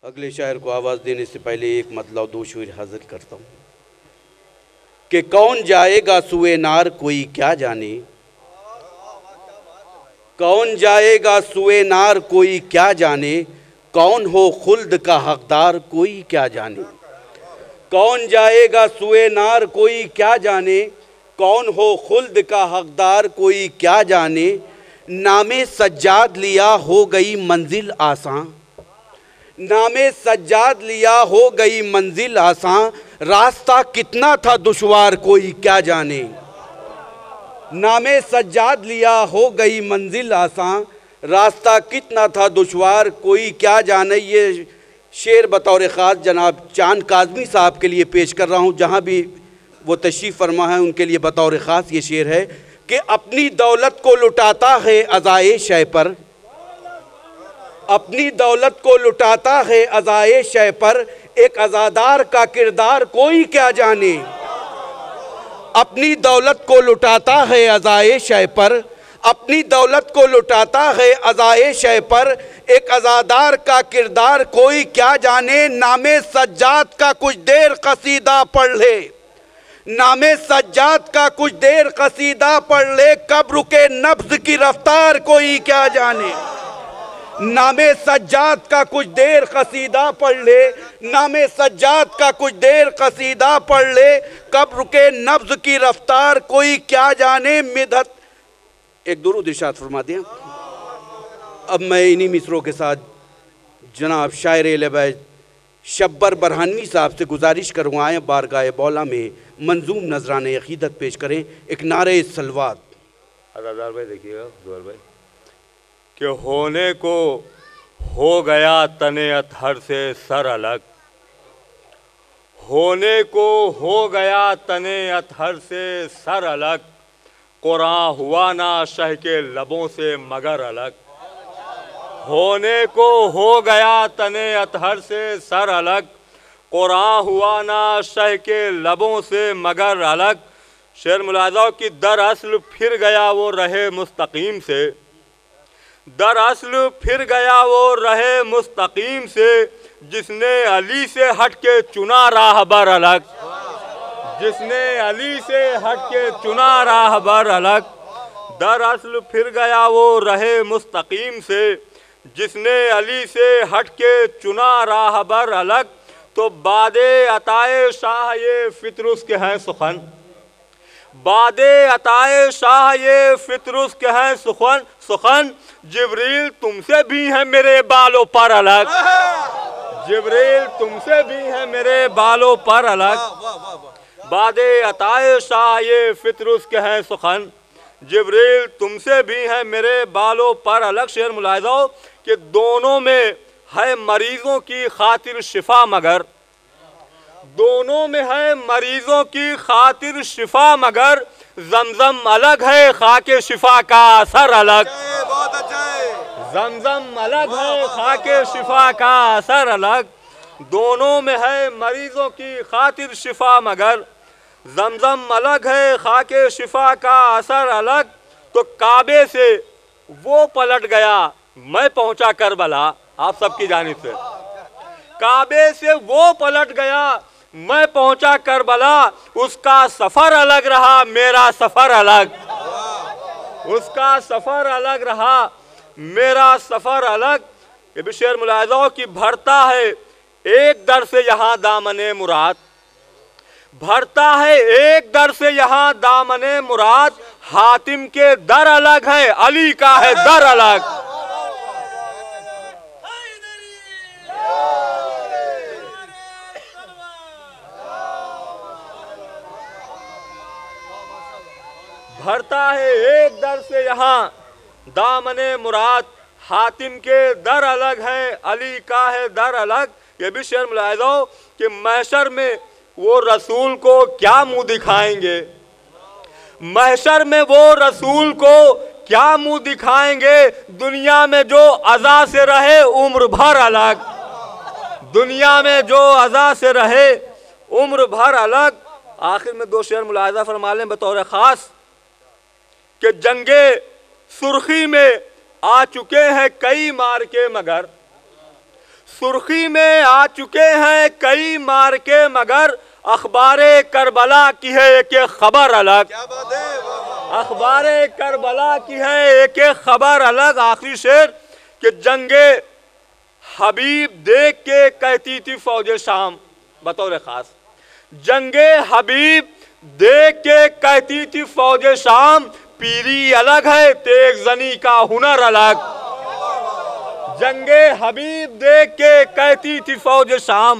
अगले शायर को आवाज़ देने से पहले एक मतलब दो शेर हाजिर करता हूँ कि कौन जाएगा सुए नार कोई क्या जाने, कौन जाएगा सुए नार कोई क्या जाने, कौन हो खुल्द का हकदार कोई क्या जाने। कौन जाएगा सुए नार कोई क्या जाने, कौन हो खुल्द का हकदार कोई क्या जाने। नामे सज्जाद लिया हो गई मंजिल आसान, नामे सज्जाद लिया हो गई मंजिल आसान, रास्ता कितना था दुश्वार कोई क्या जाने। नामे सज्जाद लिया हो गई मंजिल आसान, रास्ता कितना था दुश्वार कोई क्या जाने। ये शेर बतौर ख़ास जनाब चांद काज़मी साहब के लिए पेश कर रहा हूँ, जहाँ भी वो तशरीफ़ फरमा है उनके लिए बतौर ख़ास ये शेर है कि अपनी दौलत को लुटाता है अज़ाए शय पर, अपनी दौलत को लुटाता है अज़ाए शय पर, एक अज़ादार का किरदार कोई क्या जाने। अपनी दौलत को लुटाता है अज़ाए शय पर, अपनी दौलत को लुटाता है अज़ाए शय पर, एक अज़ादार का किरदार कोई क्या जाने। नामे सज्जाद का कुछ देर कसीदा पढ़ ले, नामे सज्जाद का कुछ देर कसीदा पढ़ ले, कब रुके नब्ज़ की रफ्तार कोई क्या जाने। नामे सज्जाद का कुछ देर कसीदा पढ़ ले, नामे सज्जाद का कुछ देर कसीदा पढ़ ले, कब रुके नब्ज़ की रफ्तार कोई क्या जाने। मिदत एक दुरूद इरशाद फरमा दिया। अब मैं इन्हीं मिसरों के साथ जनाब शायर लबैज शब्बर बरहानवी साहब से गुजारिश करूँगा आए बारगाह बौला में मंजूम नजराने अकीदत पेश करें, एक नारे सलवात। अदादार भाई देखिएगा जोहर भाई कि होने को हो गया तने अतहर से सर अलग, होने को हो गया तने अतहर से सर अलग, कुरान हुआ ना शह के लबों से मगर अलग। होने को हो गया तने अतहर से सर अलग, कुरान हुआ ना शह के लबों से मगर अलग। शेर मुलाज़ा की दरअसल फिर गया वो रहे मुस्तकीम से, दरअसल फिर गया वो रहे मुस्तकीम से, जिसने अली से हट के चुना राहबर अलग, जिसने अली से हट के चुना राहबर अलग। दरअसल फिर गया वो रहे मुस्तकीम से, जिसने अली से हट के चुना राहबर अलग। तो बादे अताए शाह ये फितरुस के हैं सुखन, बादे अताए शाह ये फितरुस के हैं सुखन सुखन। जिब्रील तुमसे भी है मेरे बालों पर अलग, जिब्रील तुमसे भी है मेरे बालों पर अलग। बादे अताए शाह ये फितरुस के हैं सुखन, जिब्रील तुमसे भी है मेरे बालों पर अलग। शेर मुलाहिज़ा कि दोनों में है मरीजों की खातिर शिफा, मगर दोनों में है मरीजों की खातिर शिफा, मगर जमजम अलग है खाके शिफा का असर अलग। बहुत अच्छा है। जमजम अलग है खाके शिफा का असर अलग। दोनों में है मरीजों की खातिर शिफा, मगर जमजम अलग है खाके शिफा का असर अलग। तो काबे से वो पलट गया मैं पहुंचा करबला, आप सबकी जानिब से काबे से वो पलट गया मैं पहुंचा करबला, उसका सफर अलग रहा मेरा सफर अलग, उसका सफर अलग रहा मेरा सफर अलग। ये भी शेर मुलाहिज़ा की भरता है एक दर से यहाँ दामने मुराद, भरता है एक दर से यहाँ दामने मुराद, हातिम के दर अलग है अली का है दर अलग। भरता है एक दर से यहाँ दामने मुराद, हातिम के दर अलग है अली का है दर अलग। ये भी शेर मुलाहिज़ा कि महशर में वो रसूल को क्या मुंह दिखाएंगे, महशर में वो रसूल को क्या मुंह दिखाएंगे, दुनिया में जो अज़ा से रहे उम्र भर अलग, दुनिया में जो अज़ा से रहे उम्र भर अलग। आखिर में दो शेर मुलाहिज़ा फरमा लें बतौर ख़ास कि जंगे सुर्खी में आ चुके हैं कई मार के, मगर सुर्खी में आ चुके हैं कई मार्के, मगर अखबारे करबला की है एक एक खबर अलग। क्या बात है। अखबारे करबला की है एक एक खबर अलग। आखिरी शेर कि जंगे हबीब देख के कहती थी फौजे शाम, बतौर खास जंगे हबीब देख के कहती थी फौजे शाम, पीरी अलग है तेग जनी का हुनर अलग। जंगे हबीब देख के कहती थी फौज शाम,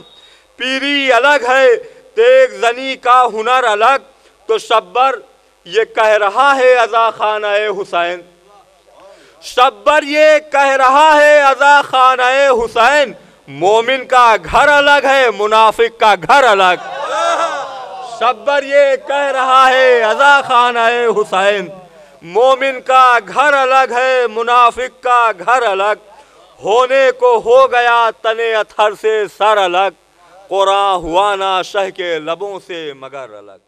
पीरी अलग है तेग जनी का हुनर अलग। तो शब्बर ये कह रहा है अज़ा खाना-ए हुसैन, शब्बर ये कह रहा है अज़ा खाना-ए हुसैन, मोमिन का घर अलग है मुनाफिक का घर अलग। शब्बर ये कह रहा है अज़ा खाना-ए हुसैन, मोमिन का घर अलग है मुनाफिक का घर अलग। होने को हो गया तने अथर से सर अलग, कुरान हुआ ना शह के लबों से मगर अलग।